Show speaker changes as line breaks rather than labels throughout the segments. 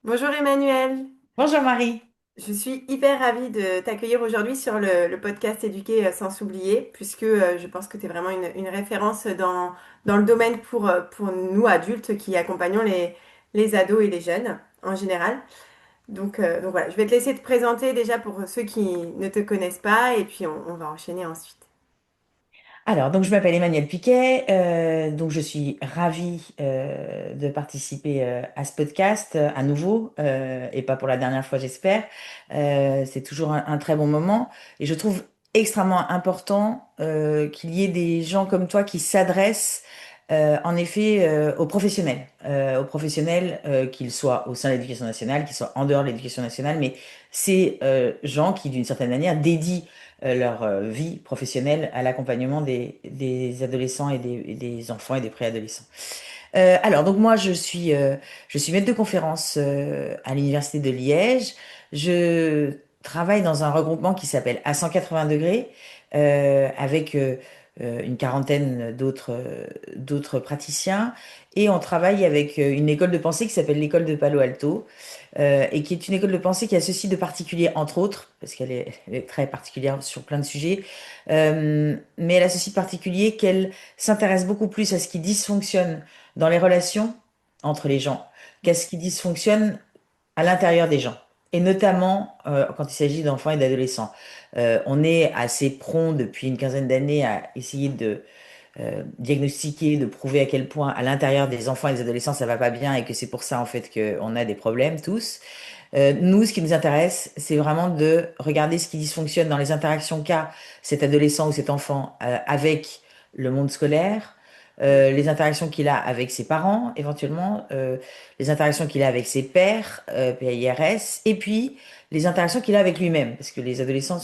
Bonjour Emmanuel,
Bonjour Marie.
je suis hyper ravie de t'accueillir aujourd'hui sur le podcast Éduquer sans s'oublier, puisque je pense que tu es vraiment une référence dans le domaine pour nous adultes qui accompagnons les ados et les jeunes en général. Donc voilà, je vais te laisser te présenter déjà pour ceux qui ne te connaissent pas et puis on va enchaîner ensuite.
Alors, donc je m'appelle Emmanuel Piquet, donc je suis ravie de participer à ce podcast à nouveau, et pas pour la dernière fois j'espère. C'est toujours un très bon moment et je trouve extrêmement important qu'il y ait des gens comme toi qui s'adressent en effet aux professionnels qu'ils soient au sein de l'éducation nationale, qu'ils soient en dehors de l'éducation nationale, mais ces gens qui d'une certaine manière dédient leur vie professionnelle à l'accompagnement des adolescents et des enfants et des préadolescents. Alors, donc moi, je suis maître de conférence à l'Université de Liège. Je travaille dans un regroupement qui s'appelle À 180 degrés, avec une quarantaine d'autres praticiens. Et on travaille avec une école de pensée qui s'appelle l'école de Palo Alto, et qui est une école de pensée qui a ceci de particulier, entre autres, parce elle est très particulière sur plein de sujets, mais elle a ceci de particulier qu'elle s'intéresse beaucoup plus à ce qui dysfonctionne dans les relations entre les gens qu'à ce qui dysfonctionne à l'intérieur des gens. Et notamment quand il s'agit d'enfants et d'adolescents. On est assez prompt depuis une quinzaine d'années à essayer de diagnostiquer, de prouver à quel point à l'intérieur des enfants et des adolescents ça va pas bien et que c'est pour ça en fait qu'on a des problèmes tous. Nous, ce qui nous intéresse, c'est vraiment de regarder ce qui dysfonctionne dans les interactions qu'a cet adolescent ou cet enfant avec le monde scolaire, les interactions qu'il a avec ses parents, éventuellement, les interactions qu'il a avec ses pairs, PAIRS, et puis les interactions qu'il a avec lui-même, parce que les adolescents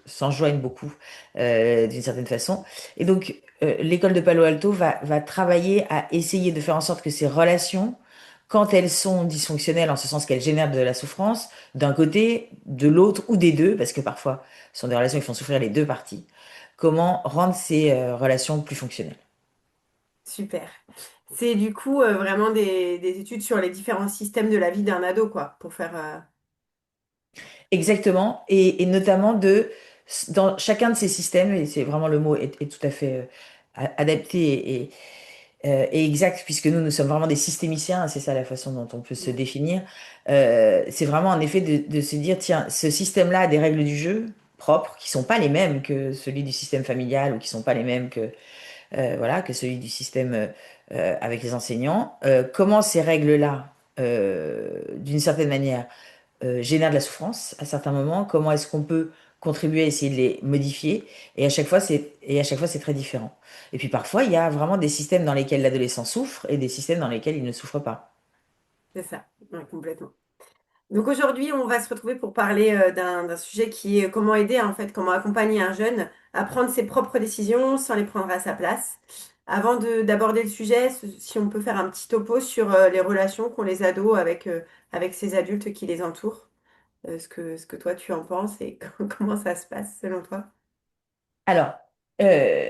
s'enjoignent beaucoup d'une certaine façon. Et donc, l'école de Palo Alto va travailler à essayer de faire en sorte que ces relations quand elles sont dysfonctionnelles, en ce sens qu'elles génèrent de la souffrance, d'un côté, de l'autre ou des deux, parce que parfois ce sont des relations qui font souffrir les deux parties, comment rendre ces relations plus fonctionnelles.
Super. C'est du coup vraiment des études sur les différents systèmes de la vie d'un ado, quoi, pour faire...
Exactement, et notamment dans chacun de ces systèmes, et c'est vraiment le mot est tout à fait adapté et exact, puisque nous sommes vraiment des systémiciens, hein, c'est ça la façon dont on peut se définir. C'est vraiment en effet de se dire, tiens, ce système-là a des règles du jeu propres, qui sont pas les mêmes que celui du système familial, ou qui sont pas les mêmes voilà, que celui du système avec les enseignants. Comment ces règles-là, d'une certaine manière, génèrent de la souffrance à certains moments, comment est-ce qu'on peut contribuer à essayer de les modifier, et à chaque fois c'est très différent. Et puis parfois il y a vraiment des systèmes dans lesquels l'adolescent souffre et des systèmes dans lesquels il ne souffre pas.
C'est ça, ouais, complètement. Donc aujourd'hui, on va se retrouver pour parler d'un sujet qui est comment aider, en fait, comment accompagner un jeune à prendre ses propres décisions sans les prendre à sa place. Avant d'aborder le sujet, si on peut faire un petit topo sur les relations qu'ont les ados avec ces adultes qui les entourent, ce que toi tu en penses et comment ça se passe selon toi.
Alors, euh,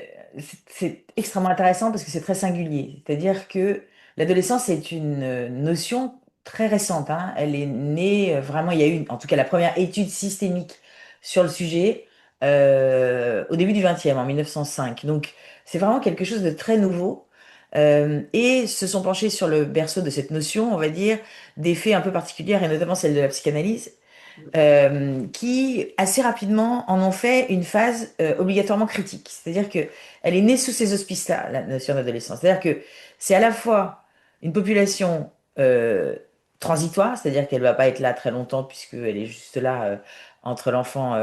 c'est extrêmement intéressant parce que c'est très singulier. C'est-à-dire que l'adolescence est une notion très récente, hein. Elle est née vraiment, il y a eu, en tout cas, la première étude systémique sur le sujet au début du XXe, en 1905. Donc, c'est vraiment quelque chose de très nouveau. Et se sont penchés sur le berceau de cette notion, on va dire, des faits un peu particuliers, et notamment celle de la psychanalyse, qui assez rapidement en ont fait une phase obligatoirement critique. C'est-à-dire que elle est née sous ces auspices-là, la notion d'adolescence. C'est-à-dire que c'est à la fois une population transitoire, c'est-à-dire qu'elle va pas être là très longtemps puisqu'elle est juste là entre l'enfant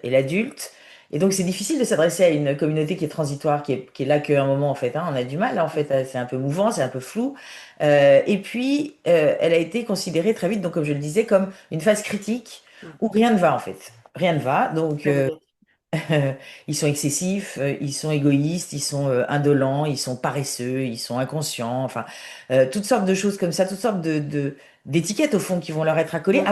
et l'adulte. Et donc c'est difficile de s'adresser à une communauté qui est transitoire, qui est là qu'un moment en fait, hein. On a du mal là en fait, c'est un peu mouvant, c'est un peu flou. Et puis elle a été considérée très vite, donc comme je le disais, comme une phase critique où rien ne va en fait. Rien ne va, donc
Super négatif.
ils sont excessifs, ils sont égoïstes, ils sont indolents, ils sont paresseux, ils sont inconscients, enfin toutes sortes de choses comme ça, toutes sortes d'étiquettes au fond qui vont leur être accolées
Mm.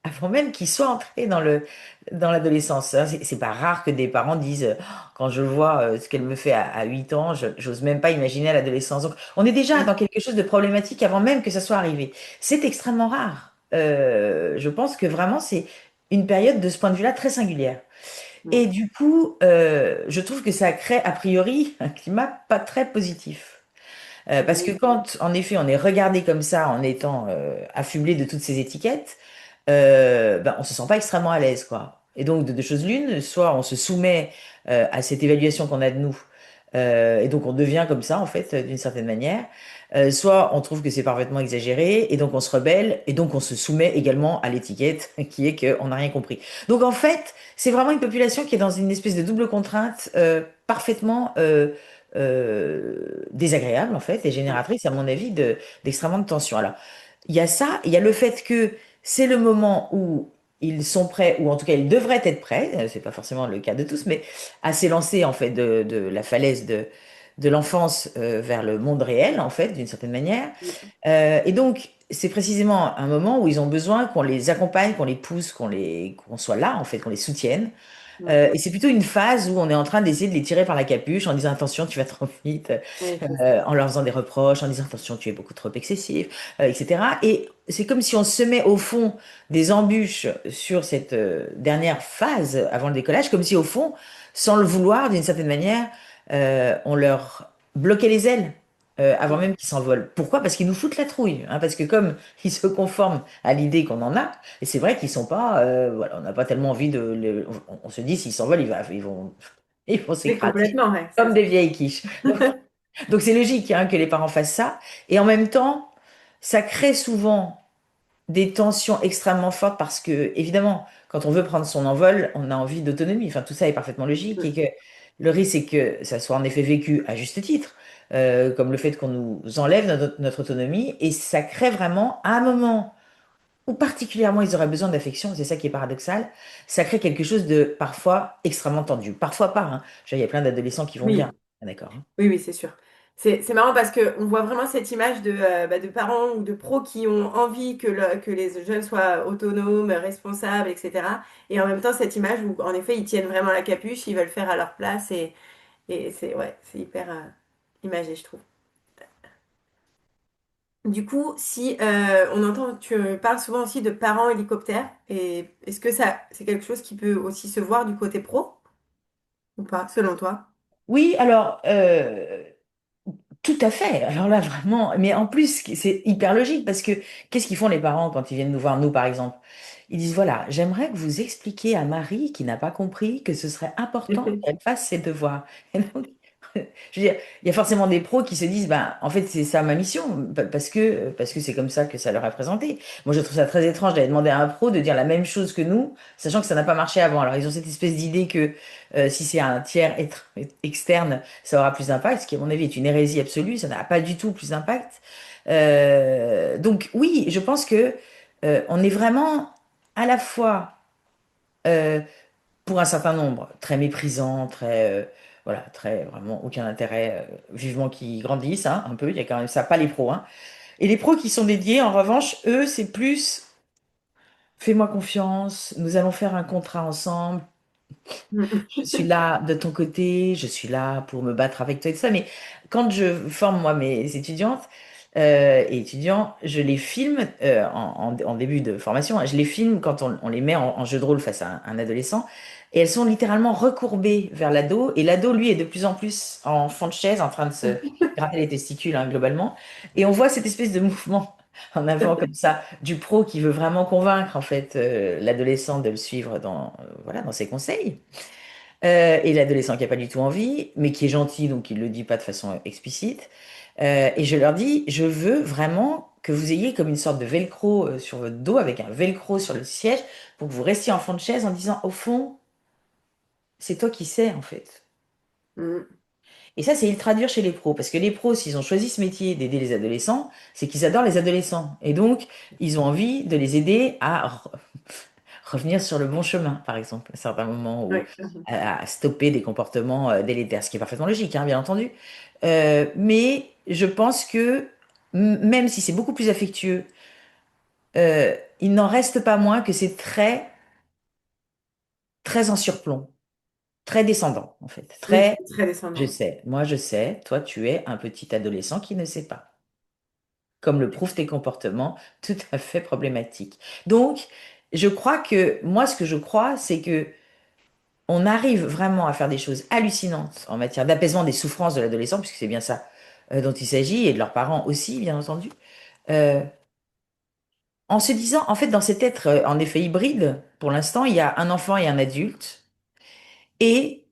avant même qu'ils soient entrés dans l'adolescence, hein. C'est pas rare que des parents disent quand je vois ce qu'elle me fait à 8 ans, j'ose même pas imaginer à l'adolescence. Donc on est déjà
Mm.
dans quelque chose de problématique avant même que ça soit arrivé. C'est extrêmement rare. je pense que vraiment c'est une période de ce point de vue-là très singulière.
Mm.
Et du coup, je trouve que ça crée a priori un climat pas très positif. Parce que
Oui.
quand, en effet, on est regardé comme ça en étant affublé de toutes ces étiquettes, ben, on se sent pas extrêmement à l'aise, quoi. Et donc, de deux choses l'une, soit on se soumet à cette évaluation qu'on a de nous, et donc on devient comme ça, en fait, d'une certaine manière, soit on trouve que c'est parfaitement exagéré, et donc on se rebelle, et donc on se soumet également à l'étiquette, qui est qu'on n'a rien compris. Donc, en fait, c'est vraiment une population qui est dans une espèce de double contrainte parfaitement désagréable, en fait, et génératrice, à mon avis, d'extrêmement de tension. Alors, il y a ça, il y a le fait que c'est le moment où ils sont prêts, ou en tout cas ils devraient être prêts, c'est pas forcément le cas de tous, mais à s'élancer en fait de la falaise de l'enfance vers le monde réel, en fait, d'une certaine manière. Et donc, c'est précisément un moment où ils ont besoin qu'on les accompagne, qu'on les pousse, qu'on soit là, en fait, qu'on les soutienne.
Mm.
Et c'est plutôt une phase où on est en train d'essayer de les tirer par la capuche en disant attention, tu vas trop vite,
Oui, c'est ça.
en leur faisant des reproches, en disant attention, tu es beaucoup trop excessif, etc. Et c'est comme si on se met au fond des embûches sur cette dernière phase avant le décollage, comme si au fond, sans le vouloir, d'une certaine manière, on leur bloquait les ailes. Avant
Mm.
même qu'ils s'envolent. Pourquoi? Parce qu'ils nous foutent la trouille. Hein, parce que comme ils se conforment à l'idée qu'on en a, et c'est vrai qu'ils sont pas, voilà, on n'a pas tellement envie on se dit s'ils s'envolent, ils vont
Oui,
s'écraser
complètement, ouais, c'est
comme
ça.
des vieilles quiches. Donc c'est logique hein, que les parents fassent ça. Et en même temps, ça crée souvent des tensions extrêmement fortes parce que, évidemment, quand on veut prendre son envol, on a envie d'autonomie. Enfin, tout ça est parfaitement logique et
Mm.
que le risque, c'est que ça soit en effet vécu à juste titre, comme le fait qu'on nous enlève notre autonomie et ça crée vraiment à un moment ou particulièrement ils auraient besoin d'affection, c'est ça qui est paradoxal, ça crée quelque chose de parfois extrêmement tendu. Parfois pas, hein. Je veux dire, il y a plein d'adolescents qui vont bien.
Oui.
Ah, d'accord. Hein.
Oui, oui, c'est sûr. C'est marrant parce qu'on voit vraiment cette image de parents ou de pros qui ont envie que les jeunes soient autonomes, responsables, etc. Et en même temps, cette image où, en effet, ils tiennent vraiment la capuche, ils veulent faire à leur place et c'est ouais, c'est hyper imagé, je trouve. Du coup, si on entend, tu parles souvent aussi de parents hélicoptères, et est-ce que ça, c'est quelque chose qui peut aussi se voir du côté pro ou pas, selon toi?
Oui, alors, tout à fait. Alors là, vraiment, mais en plus, c'est hyper logique parce que qu'est-ce qu'ils font les parents quand ils viennent nous voir, nous, par exemple? Ils disent, voilà, j'aimerais que vous expliquiez à Marie qui n'a pas compris que ce serait important qu'elle fasse ses devoirs. Et donc, je veux dire, il y a forcément des pros qui se disent, ben, en fait, c'est ça ma mission, parce que c'est comme ça que ça leur est présenté. Moi, je trouve ça très étrange d'aller demander à un pro de dire la même chose que nous, sachant que ça n'a pas marché avant. Alors, ils ont cette espèce d'idée que si c'est un tiers externe, ça aura plus d'impact, ce qui, à mon avis, est une hérésie absolue. Ça n'a pas du tout plus d'impact. Donc, oui, je pense que on est vraiment à la fois euh, pour un certain nombre, très méprisant, voilà, très vraiment aucun intérêt, vivement qu'ils grandissent, hein, un peu, il y a quand même ça, pas les pros, hein. Et les pros qui sont dédiés, en revanche, eux, c'est plus, fais-moi confiance, nous allons faire un contrat ensemble, je suis là de ton côté, je suis là pour me battre avec toi et tout ça. Mais quand je forme, moi, mes étudiantes et étudiants, je les filme en début de formation, hein, je les filme quand on les met en jeu de rôle face à un adolescent. Et elles sont littéralement recourbées vers l'ado. Et l'ado, lui, est de plus en plus en fond de chaise, en train de se gratter les testicules, hein, globalement. Et on voit cette espèce de mouvement en avant comme ça du pro qui veut vraiment convaincre en fait l'adolescent de le suivre voilà, dans ses conseils. Et l'adolescent qui n'a pas du tout envie, mais qui est gentil, donc il ne le dit pas de façon explicite. Et je leur dis, je veux vraiment que vous ayez comme une sorte de velcro sur votre dos, avec un velcro sur le siège, pour que vous restiez en fond de chaise en disant, au fond, c'est toi qui sais, en fait.
Mm.
Et ça, c'est ultra dur chez les pros, parce que les pros, s'ils ont choisi ce métier d'aider les adolescents, c'est qu'ils adorent les adolescents. Et donc, ils ont envie de les aider à revenir sur le bon chemin, par exemple, à certains moments, ou
Ouais.
à stopper des comportements délétères, ce qui est parfaitement logique, hein, bien entendu. Mais je pense que même si c'est beaucoup plus affectueux, il n'en reste pas moins que c'est très, très en surplomb, très descendant, en fait.
Oui,
Très,
c'est très
je
descendant.
sais, moi je sais, toi tu es un petit adolescent qui ne sait pas. comme le prouvent tes comportements, tout à fait problématiques. Donc, je crois que, moi, ce que je crois, c'est que on arrive vraiment à faire des choses hallucinantes en matière d'apaisement des souffrances de l'adolescent, puisque c'est bien ça dont il s'agit, et de leurs parents aussi, bien entendu, euh, en se disant, en fait, dans cet être, en effet, hybride, pour l'instant, il y a un enfant et un adulte, et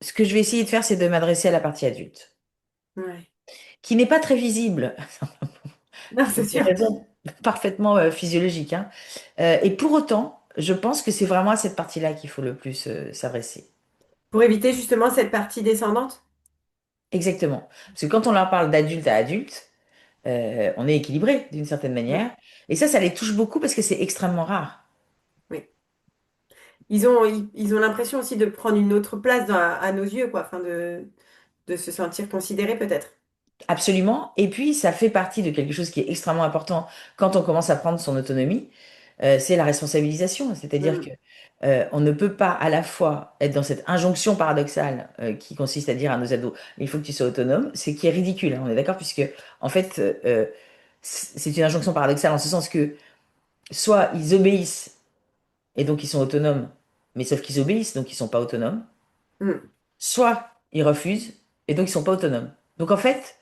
ce que je vais essayer de faire, c'est de m'adresser à la partie adulte,
Ouais.
qui n'est pas très visible,
Non,
pour
c'est
des
sûr.
raisons parfaitement physiologiques, hein. Et pour autant, je pense que c'est vraiment à cette partie-là qu'il faut le plus s'adresser.
Pour éviter justement cette partie descendante.
Exactement. Parce que quand on leur parle d'adulte à adulte, on est équilibré d'une certaine
Mm.
manière. Et ça les touche beaucoup parce que c'est extrêmement rare.
Oui. Ils ont l'impression aussi de prendre une autre place à nos yeux, quoi, enfin de se sentir considérés peut-être.
Absolument. Et puis, ça fait partie de quelque chose qui est extrêmement important quand on commence à prendre son autonomie, c'est la responsabilisation. C'est-à-dire que
Mm.
on ne peut pas à la fois être dans cette injonction paradoxale qui consiste à dire à nos ados, il faut que tu sois autonome, c'est qui est ridicule, hein, on est d'accord, puisque en fait, c'est une injonction paradoxale en ce sens que soit ils obéissent et donc ils sont autonomes, mais sauf qu'ils obéissent, donc ils sont pas autonomes,
Mm.
soit ils refusent et donc ils sont pas autonomes. Donc en fait,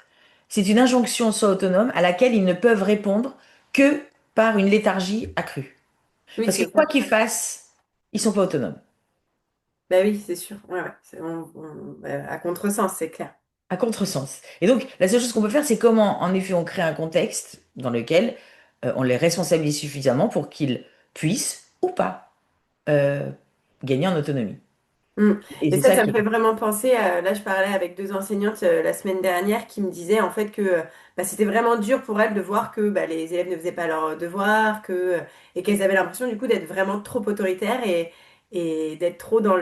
c'est une injonction soit autonome à laquelle ils ne peuvent répondre que par une léthargie accrue.
Oui,
Parce que
c'est
quoi
ça.
qu'ils fassent, ils sont pas autonomes.
Bah oui, c'est sûr. Ouais, ouais. À contresens, c'est clair.
À contresens. Et donc, la seule chose qu'on peut faire, c'est comment, en effet, on crée un contexte dans lequel on les responsabilise suffisamment pour qu'ils puissent ou pas euh, gagner en autonomie.
Mm.
Et
Et
c'est ça
ça
qui
me fait
est.
vraiment penser là, je parlais avec deux enseignantes la semaine dernière qui me disaient en fait que bah, c'était vraiment dur pour elles de voir que bah, les élèves ne faisaient pas leurs devoirs, et qu'elles avaient l'impression du coup d'être vraiment trop autoritaires et d'être trop dans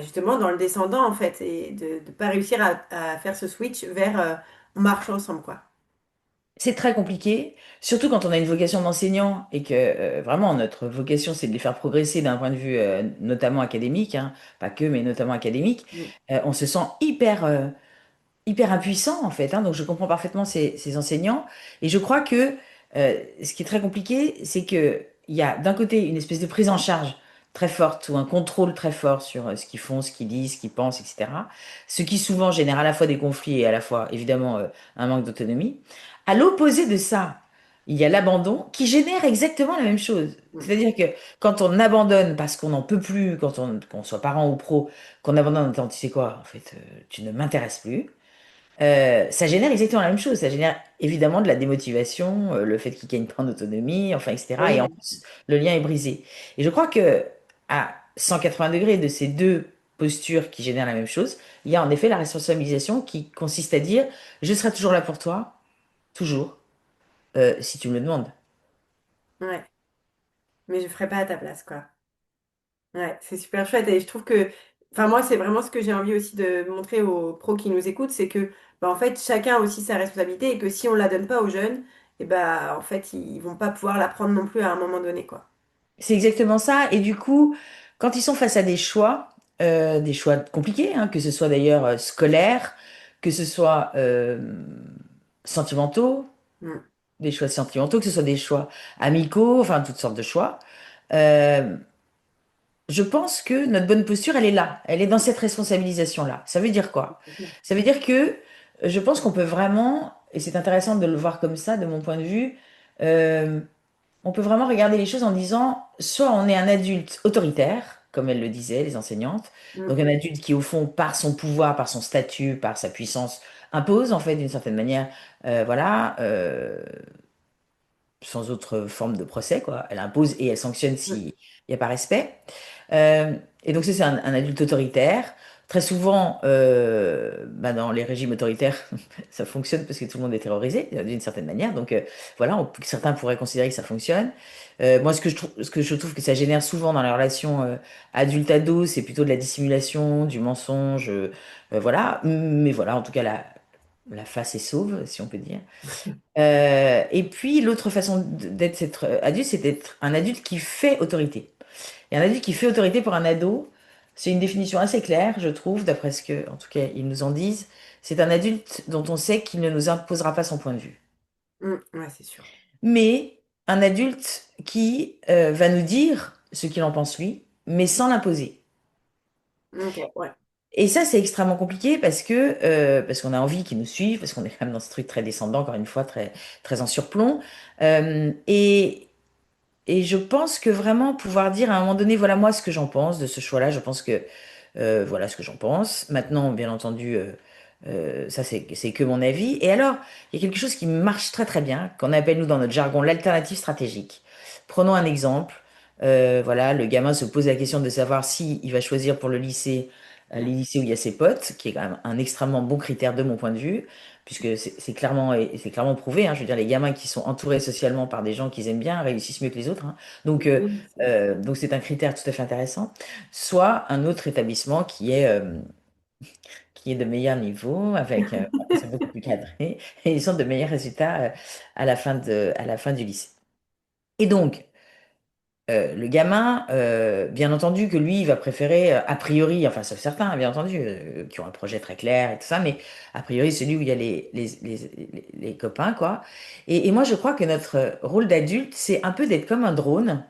justement dans le descendant en fait et de ne pas réussir à faire ce switch vers on marche ensemble quoi.
C'est très compliqué, surtout quand on a une vocation d'enseignant et que vraiment notre vocation c'est de les faire progresser d'un point de vue notamment académique, hein, pas que, mais notamment académique.
Mm.
On se sent hyper impuissant en fait, hein. Donc je comprends parfaitement ces enseignants et je crois que ce qui est très compliqué, c'est que il y a d'un côté une espèce de prise en charge très forte ou un contrôle très fort sur ce qu'ils font, ce qu'ils disent, ce qu'ils pensent, etc. Ce qui souvent génère à la fois des conflits et à la fois évidemment un manque d'autonomie. À l'opposé de ça, il y a l'abandon qui génère exactement la même chose.
Mm.
C'est-à-dire que quand on abandonne parce qu'on n'en peut plus, qu'on soit parent ou pro, qu'on abandonne en disant, tu sais quoi, en fait, tu ne m'intéresses plus, ça génère exactement la même chose. Ça génère évidemment de la démotivation, le fait qu'ils gagnent pas en autonomie, enfin, etc. Et en
Oui.
plus, le lien est brisé. Et je crois que à 180 degrés de ces deux postures qui génèrent la même chose, il y a en effet la responsabilisation qui consiste à dire, je serai toujours là pour toi, toujours, si tu me le demandes.
Ouais. Mais je ferai pas à ta place quoi. Ouais, c'est super chouette et je trouve que, enfin moi c'est vraiment ce que j'ai envie aussi de montrer aux pros qui nous écoutent, c'est que bah, en fait chacun a aussi sa responsabilité et que si on la donne pas aux jeunes, et bah en fait ils vont pas pouvoir la prendre non plus à un moment donné quoi.
C'est exactement ça. Et du coup, quand ils sont face à des choix compliqués, hein, que ce soit d'ailleurs scolaires, que ce soit sentimentaux,
Mm.
des choix sentimentaux, que ce soit des choix amicaux, enfin toutes sortes de choix. Euh, je pense que notre bonne posture, elle est là, elle est dans cette responsabilisation-là. Ça veut dire quoi? Ça veut dire que je pense qu'on peut vraiment, et c'est intéressant de le voir comme ça, de mon point de vue, euh, on peut vraiment regarder les choses en disant, soit on est un adulte autoritaire, comme elles le disaient, les enseignantes, donc
Mm.
un adulte qui, au fond, par son pouvoir, par son statut, par sa puissance, impose, en fait, d'une certaine manière, voilà, sans autre forme de procès, quoi. Elle impose et elle sanctionne
Mm.
s'il n'y a pas respect. Et donc ça, c'est un adulte autoritaire. Très souvent, bah, dans les régimes autoritaires, ça fonctionne parce que tout le monde est terrorisé d'une certaine manière. Donc voilà, certains pourraient considérer que ça fonctionne. Moi, ce que je trouve que ça génère souvent dans les relations adulte-ado, c'est plutôt de la dissimulation, du mensonge, voilà. Mais voilà, en tout cas, la face est sauve, si on peut dire. Et puis, l'autre façon d'être adulte, c'est d'être un adulte qui fait autorité. Et un adulte qui fait autorité pour un ado, c'est une définition assez claire, je trouve, d'après ce que, en tout cas, ils nous en disent. C'est un adulte dont on sait qu'il ne nous imposera pas son point de vue.
Ouais, c'est sûr.
mais un adulte qui va nous dire ce qu'il en pense lui, mais sans l'imposer.
Ok, ouais.
Et ça, c'est extrêmement compliqué parce qu'on a envie qu'ils nous suivent, parce qu'on est quand même dans ce truc très descendant, encore une fois, très, très en surplomb. Euh, et, et je pense que vraiment pouvoir dire à un moment donné, voilà moi ce que j'en pense de ce choix-là, je pense que voilà ce que j'en pense. Maintenant, bien entendu, ça c'est que mon avis. Et alors, il y a quelque chose qui marche très très bien, qu'on appelle nous dans notre jargon l'alternative stratégique. Prenons un exemple. Voilà, le gamin se pose la question de savoir si il va choisir pour le lycée, les lycées où il y a ses potes, qui est quand même un extrêmement bon critère de mon point de vue, puisque c'est clairement et c'est clairement prouvé. Hein. Je veux dire, les gamins qui sont entourés socialement par des gens qu'ils aiment bien réussissent mieux que les autres. Hein.
Oui, c'est sûr.
Donc c'est un critère tout à fait intéressant. Soit un autre établissement qui est de meilleur niveau, avec c'est beaucoup plus cadré, et ils ont de meilleurs résultats à la fin du lycée. Et donc, le gamin, bien entendu que lui, il va préférer, a priori, enfin, sauf certains, hein, bien entendu, qui ont un projet très clair et tout ça, mais a priori, celui où il y a les copains, quoi. Et moi, je crois que notre rôle d'adulte, c'est un peu d'être comme un drone,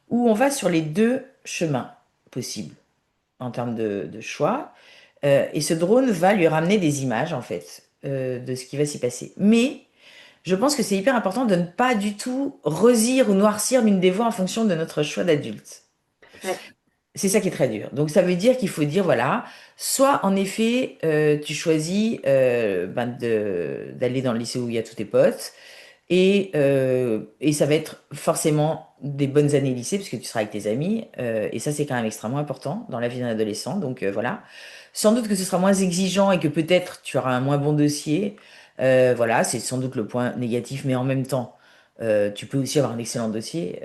où on va sur les deux chemins possibles en termes de choix. Et ce drone va lui ramener des images, en fait, de ce qui va s'y passer. Mais je pense que c'est hyper important de ne pas du tout rosir ou noircir l'une des voies en fonction de notre choix d'adulte.
Ouais,
C'est ça qui est très dur. Donc ça veut dire qu'il faut dire, voilà, soit en effet, tu choisis d'aller dans le lycée où il y a tous tes potes, et ça va être forcément des bonnes années lycée, puisque tu seras avec tes amis, et ça c'est quand même extrêmement important dans la vie d'un adolescent. Donc voilà. Sans doute que ce sera moins exigeant et que peut-être tu auras un moins bon dossier. Voilà, c'est sans doute le point négatif, mais en même temps, tu peux aussi avoir un excellent dossier,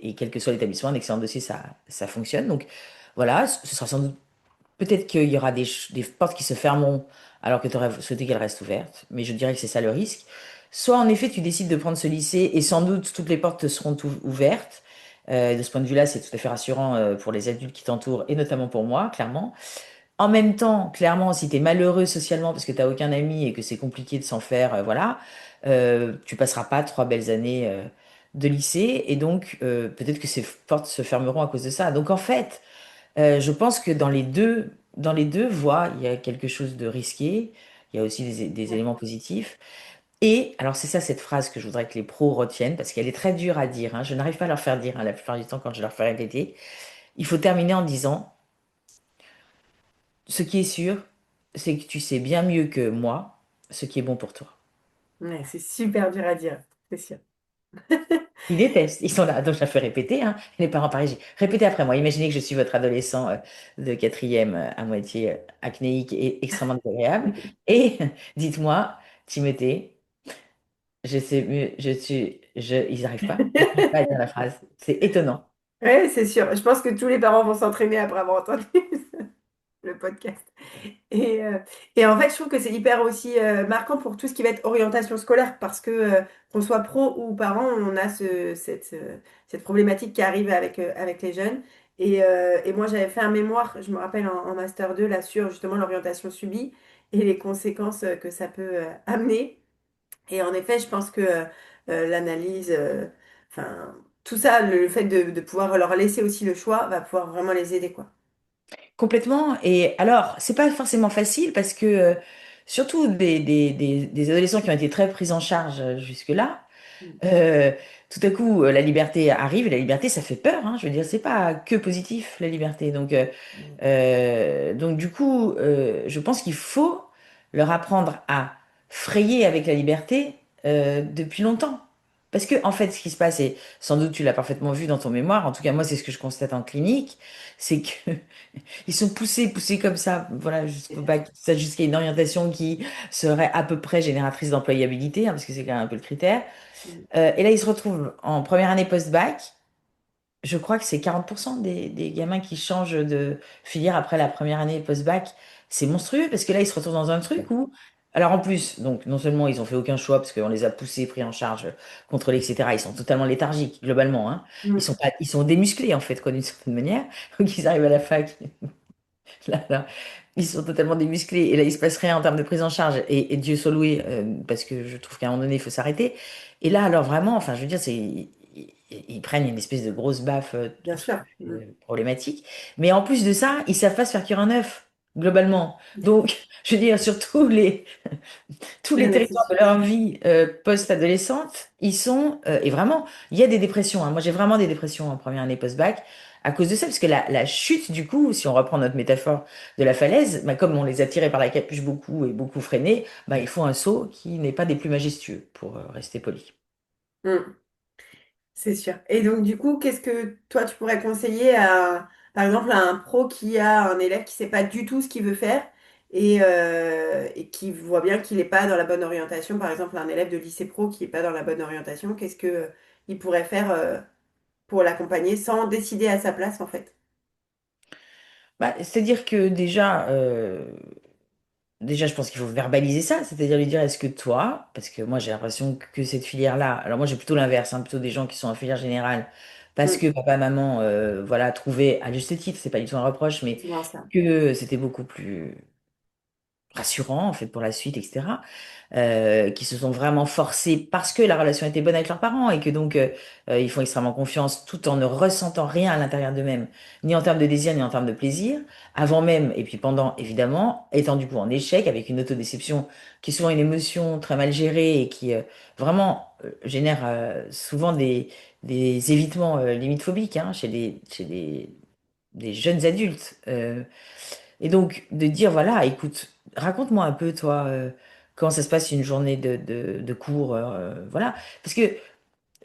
et quel que soit l'établissement, un excellent dossier, ça fonctionne. Donc voilà, ce sera sans doute, peut-être qu'il y aura des portes qui se fermeront alors que tu aurais souhaité qu'elles restent ouvertes, mais je dirais que c'est ça le risque. Soit en effet, tu décides de prendre ce lycée et sans doute toutes les portes te seront ouvertes. De ce point de vue-là, c'est tout à fait rassurant pour les adultes qui t'entourent et notamment pour moi, clairement. En même temps, clairement, si tu es malheureux socialement parce que tu n'as aucun ami et que c'est compliqué de s'en faire, voilà, tu passeras pas 3 belles années de lycée et donc peut-être que ces portes se fermeront à cause de ça. Donc en fait, je pense que dans les deux voies, il y a quelque chose de risqué. Il y a aussi des
ouais,
éléments positifs. Et alors c'est ça cette phrase que je voudrais que les pros retiennent parce qu'elle est très dure à dire. Hein. Je n'arrive pas à leur faire dire hein, la plupart du temps quand je leur fais répéter. Il faut terminer en disant, ce qui est sûr, c'est que tu sais bien mieux que moi ce qui est bon pour toi.
ouais, c'est super dur à dire, c'est sûr.
Ils détestent, ils sont là. Donc je la fais répéter. Hein. Les parents pareil, répétez après moi. Imaginez que je suis votre adolescent de quatrième à moitié acnéique et extrêmement désagréable. Et dites-moi, Timothée, je sais mieux, ils n'arrivent pas à dire la phrase. C'est étonnant.
Ouais, c'est sûr. Je pense que tous les parents vont s'entraîner après avoir entendu le podcast. Et, euh, et en fait, je trouve que c'est hyper aussi marquant pour tout ce qui va être orientation scolaire parce que qu'on soit pro ou parent, on a cette problématique qui arrive avec les jeunes. Et moi, j'avais fait un mémoire, je me rappelle, en Master 2 là, sur justement l'orientation subie et les conséquences que ça peut amener. Et en effet, je pense que l'analyse, enfin, tout ça, le fait de pouvoir leur laisser aussi le choix va pouvoir vraiment les aider, quoi.
Complètement. Et alors, c'est pas forcément facile parce que surtout des adolescents qui ont été très pris en charge jusque-là.
Mm.
Euh, Tout à coup, la liberté arrive et la liberté, ça fait peur, hein. Je veux dire, c'est pas que positif, la liberté. Donc du coup, je pense qu'il faut leur apprendre à frayer avec la liberté depuis longtemps. Parce que, en fait, ce qui se passe, et sans doute tu l'as parfaitement vu dans ton mémoire, en tout cas, moi, c'est ce que je constate en clinique, c'est que ils sont poussés comme ça, voilà, jusqu'au bac, ça, jusqu'à une orientation qui serait à peu près génératrice d'employabilité, hein, parce que c'est quand même un peu le critère.
Mm.
Et là, ils se retrouvent en première année post-bac. Je crois que c'est 40% des gamins qui changent de filière après la première année post-bac. C'est monstrueux parce que là, ils se retrouvent dans un truc où, alors en plus, donc non seulement ils ont fait aucun choix parce qu'on les a poussés, pris en charge, contrôlés, etc. Ils sont totalement léthargiques globalement, hein.
Mm.
Ils sont démusclés en fait, quoi, d'une certaine manière. Donc ils arrivent à la fac. Là, ils sont totalement démusclés et là, il se passe rien en termes de prise en charge. Et Dieu soit loué, parce que je trouve qu'à un moment donné, il faut s'arrêter. Et là, alors vraiment, enfin, je veux dire, ils prennent une espèce de grosse baffe
Bien sûr. Mm.
problématique. Mais en plus de ça, ils savent pas se faire cuire un œuf, globalement. Donc, je veux dire, sur tous
Oui,
les
mais c'est
territoires de
sûr.
leur vie post-adolescente, ils sont, et vraiment, il y a des dépressions, hein. Moi, j'ai vraiment des dépressions en première année post-bac à cause de ça, parce que la chute, du coup, si on reprend notre métaphore de la falaise, bah, comme on les a tirés par la capuche beaucoup et beaucoup freinés, bah, il faut un saut qui n'est pas des plus majestueux, pour rester poli.
Mm. C'est sûr. Et donc, du coup, qu'est-ce que toi, tu pourrais conseiller à, par exemple, à un pro qui a un élève qui sait pas du tout ce qu'il veut faire et qui voit bien qu'il n'est pas dans la bonne orientation, par exemple, un élève de lycée pro qui n'est pas dans la bonne orientation, qu'est-ce que il pourrait faire pour l'accompagner sans décider à sa place, en fait?
Bah, c'est-à-dire que déjà, je pense qu'il faut verbaliser ça, c'est-à-dire lui dire, est-ce que toi, parce que moi j'ai l'impression que cette filière-là, alors moi j'ai plutôt l'inverse, hein, plutôt des gens qui sont en filière générale, parce
Mm.
que papa, maman, voilà, trouvaient, à juste titre, c'est pas du tout un reproche, mais
Souvent ça.
que c'était beaucoup plus rassurant en fait pour la suite, etc. Qui se sont vraiment forcés parce que la relation était bonne avec leurs parents et que donc ils font extrêmement confiance tout en ne ressentant rien à l'intérieur d'eux-mêmes, ni en termes de désir, ni en termes de plaisir, avant même et puis pendant évidemment, étant du coup en échec avec une autodéception qui est souvent une émotion très mal gérée et qui vraiment génère souvent des évitements limite phobiques hein, des jeunes adultes. Et donc, de dire, voilà, écoute, raconte-moi un peu, toi, comment ça se passe une journée de cours, voilà. Parce que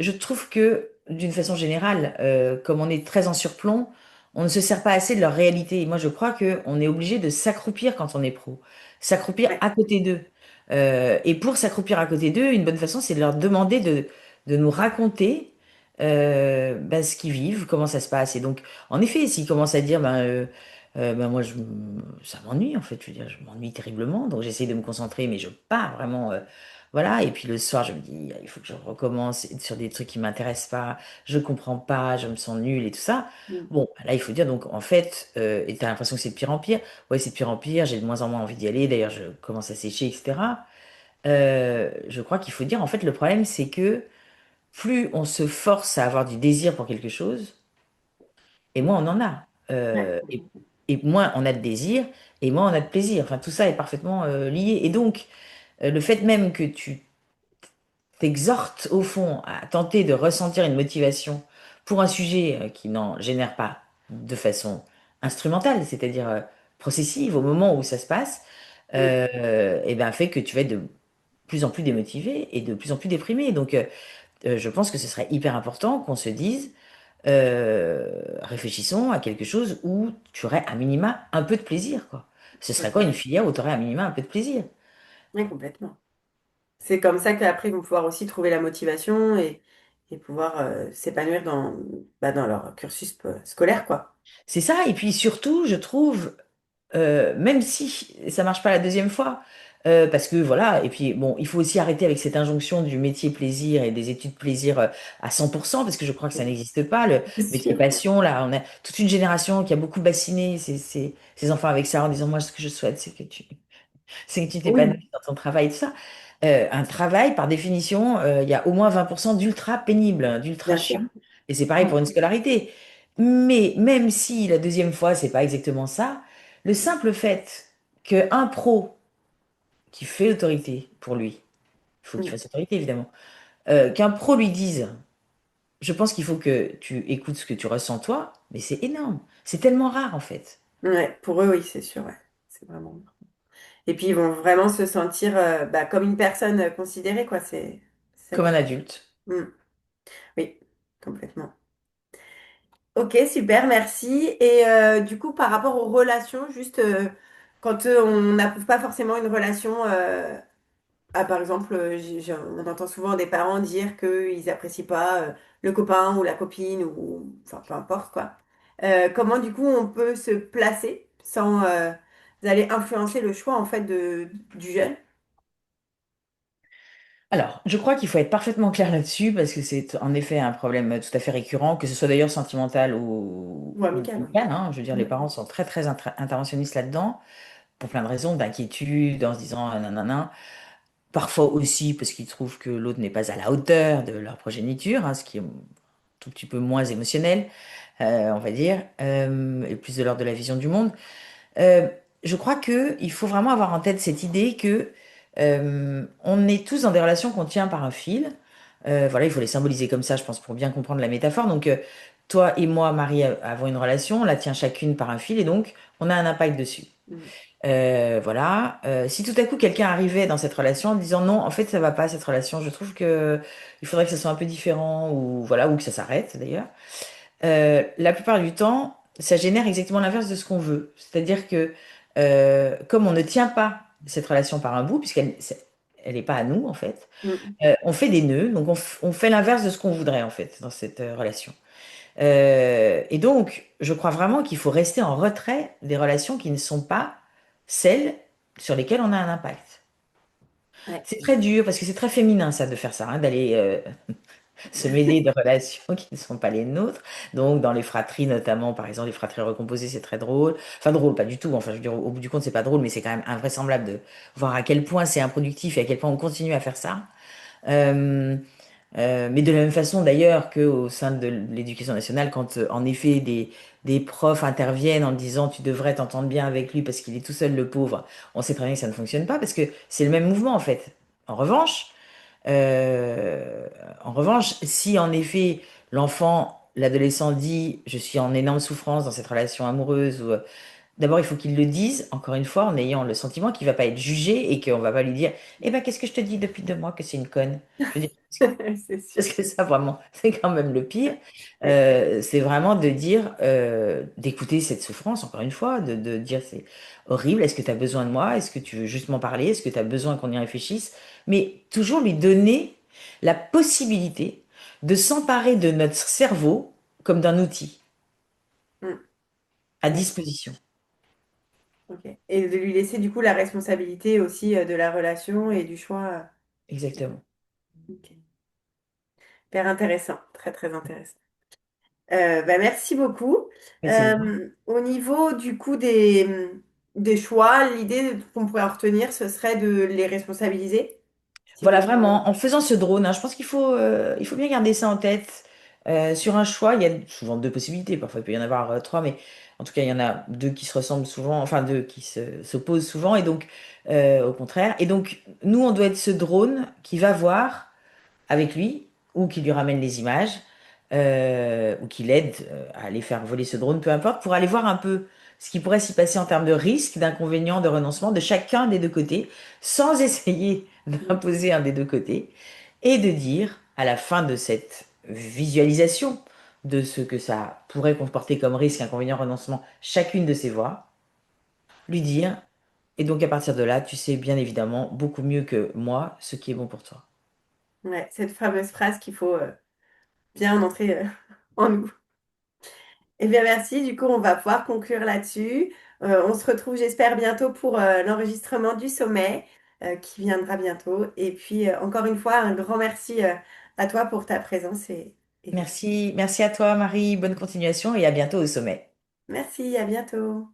je trouve que, d'une façon générale, comme on est très en surplomb, on ne se sert pas assez de leur réalité. Et moi, je crois qu'on est obligé de s'accroupir quand on est pro. S'accroupir
Ouais.
à côté d'eux. Et pour s'accroupir à côté d'eux, une bonne façon, c'est de leur demander de nous raconter ben, ce qu'ils vivent, comment ça se passe. Et donc, en effet, s'ils commencent à dire, ben moi, ça m'ennuie, en fait. Je veux dire, je m'ennuie terriblement. Donc, j'essaie de me concentrer, mais je pars vraiment. Voilà, et puis le soir, je me dis, il faut que je recommence sur des trucs qui m'intéressent pas, je comprends pas, je me sens nulle et tout ça.
Mm.
Bon, là, il faut dire, donc, en fait, et t'as l'impression que c'est de pire en pire. Ouais, c'est de pire en pire, j'ai de moins en moins envie d'y aller, d'ailleurs, je commence à sécher, etc. Je crois qu'il faut dire, en fait, le problème, c'est que plus on se force à avoir du désir pour quelque chose, et moins on en a.
Ouais.
Et moins on a de désir, et moins on a de plaisir. Enfin, tout ça est parfaitement lié. Et donc, le fait même que tu t'exhorte au fond à tenter de ressentir une motivation pour un sujet qui n'en génère pas de façon instrumentale, c'est-à-dire processive au moment où ça se passe,
Mm.
et ben fait que tu vas être de plus en plus démotivé et de plus en plus déprimé. Donc, je pense que ce serait hyper important qu'on se dise, réfléchissons à quelque chose où tu aurais à minima un peu de plaisir, quoi. Ce serait quoi
Ok.
une filière où tu aurais à minima un peu de plaisir?
Ouais, complètement. C'est comme ça qu'après, ils vont pouvoir aussi trouver la motivation et pouvoir s'épanouir dans, bah, dans leur cursus scolaire, quoi.
C'est ça, et puis surtout, je trouve, même si ça marche pas la deuxième fois, parce que voilà, et puis bon, il faut aussi arrêter avec cette injonction du métier plaisir et des études plaisir à 100%, parce que je crois que ça n'existe pas, le
C'est
métier
sûr.
passion, là, on a toute une génération qui a beaucoup bassiné ces enfants avec ça en disant, moi, ce que je souhaite, c'est que tu
Oui,
t'épanouisses dans ton travail, tout ça. Un travail, par définition, il y a au moins 20% d'ultra pénible, hein, d'ultra
bien sûr.
chiant. Et c'est pareil
Mm.
pour une scolarité. Mais même si la deuxième fois, c'est pas exactement ça, le simple fait qu'un pro qui fait autorité pour lui, il faut qu'il
Mm.
fasse autorité évidemment, qu'un pro lui dise, je pense qu'il faut que tu écoutes ce que tu ressens toi, mais c'est énorme. C'est tellement rare en fait.
Ouais, pour eux, oui, c'est sûr, ouais. C'est vraiment. Et puis, ils vont vraiment se sentir bah, comme une personne considérée, quoi. C'est
Comme
vrai.
un adulte.
Mm. Oui, complètement. Ok, super, merci. Et du coup, par rapport aux relations, juste quand on n'approuve pas forcément une relation, par exemple, on entend souvent des parents dire qu'ils apprécient pas le copain ou la copine ou enfin peu importe quoi. Comment du coup on peut se placer sans aller influencer le choix en fait du jeune?
Alors, je crois qu'il faut être parfaitement clair là-dessus parce que c'est en effet un problème tout à fait récurrent, que ce soit d'ailleurs sentimental
Ou
ou
amical, hein.
amical, hein. Je veux dire, les
Mm.
parents sont très très interventionnistes là-dedans pour plein de raisons, d'inquiétude, en se disant nanana. Parfois aussi parce qu'ils trouvent que l'autre n'est pas à la hauteur de leur progéniture, hein, ce qui est un tout petit peu moins émotionnel, on va dire, et plus de l'ordre de la vision du monde. Euh, je crois que il faut vraiment avoir en tête cette idée que on est tous dans des relations qu'on tient par un fil. Voilà, il faut les symboliser comme ça, je pense, pour bien comprendre la métaphore. Donc, toi et moi, Marie, avons une relation, on la tient chacune par un fil, et donc on a un impact dessus.
Mm.
Voilà. Si tout à coup quelqu'un arrivait dans cette relation en disant non, en fait ça va pas cette relation, je trouve que il faudrait que ça soit un peu différent ou voilà ou que ça s'arrête d'ailleurs. La plupart du temps, ça génère exactement l'inverse de ce qu'on veut. C'est-à-dire que comme on ne tient pas cette relation par un bout, elle n'est pas à nous en fait,
Mm.
on fait des nœuds, donc on fait l'inverse de ce qu'on voudrait en fait dans cette relation. Et donc, je crois vraiment qu'il faut rester en retrait des relations qui ne sont pas celles sur lesquelles on a un impact.
Ouais.
C'est très dur parce que c'est très féminin ça de faire ça, hein, d'aller se mêler de relations qui ne sont pas les nôtres. Donc dans les fratries notamment, par exemple les fratries recomposées, c'est très drôle. Enfin drôle, pas du tout. Enfin je veux dire, au bout du compte, c'est pas drôle, mais c'est quand même invraisemblable de voir à quel point c'est improductif et à quel point on continue à faire ça. Euh, mais de la même façon d'ailleurs qu'au sein de l'éducation nationale, quand en effet des profs interviennent en disant tu devrais t'entendre bien avec lui parce qu'il est tout seul le pauvre, on sait très bien que ça ne fonctionne pas parce que c'est le même mouvement en fait. En revanche, euh, si en effet l'enfant, l'adolescent dit je suis en énorme souffrance dans cette relation amoureuse ou d'abord, il faut qu'il le dise, encore une fois, en ayant le sentiment qu'il va pas être jugé et qu'on va pas lui dire, eh ben, qu'est-ce que je te dis depuis 2 mois que c'est une conne? Je veux dire,
C'est sûr.
parce que ça, vraiment, c'est quand même le pire.
Ouais.
C'est vraiment de dire, d'écouter cette souffrance, encore une fois, de dire c'est horrible, est-ce que tu as besoin de moi? Est-ce que tu veux juste m'en parler? Est-ce que tu as besoin qu'on y réfléchisse? Mais toujours lui donner la possibilité de s'emparer de notre cerveau comme d'un outil
Mm.
à
Ouais.
disposition.
Ok. Et de lui laisser du coup la responsabilité aussi de la relation et du choix.
Exactement.
Ok. Hyper intéressant, très très intéressant. Bah, merci beaucoup.
Mais c'est moi.
Au niveau du coup des choix, l'idée qu'on pourrait en retenir, ce serait de les responsabiliser. Si
Voilà,
vous...
vraiment, en faisant ce drone, hein, je pense il faut bien garder ça en tête. Sur un choix, il y a souvent deux possibilités. Parfois, il peut y en avoir trois, mais en tout cas, il y en a deux qui se ressemblent souvent, enfin deux qui s'opposent souvent, et donc, au contraire. Et donc, nous, on doit être ce drone qui va voir avec lui, ou qui lui ramène les images, ou qui l'aide à aller faire voler ce drone, peu importe, pour aller voir un peu ce qui pourrait s'y passer en termes de risques, d'inconvénients, de renoncement de chacun des deux côtés, sans essayer
Mm.
d'imposer un des deux côtés, et de dire, à la fin de cette visualisation de ce que ça pourrait comporter comme risque, inconvénient, renoncement, chacune de ces voies, lui dire, et donc à partir de là, tu sais bien évidemment beaucoup mieux que moi ce qui est bon pour toi.
Ouais, cette fameuse phrase qu'il faut bien entrer en nous. Eh bien, merci. Du coup, on va pouvoir conclure là-dessus. On se retrouve, j'espère, bientôt pour l'enregistrement du sommet qui viendra bientôt. Et puis, encore une fois, un grand merci à toi pour ta présence et tout ça.
Merci à toi, Marie. Bonne continuation et à bientôt au sommet.
Merci, à bientôt.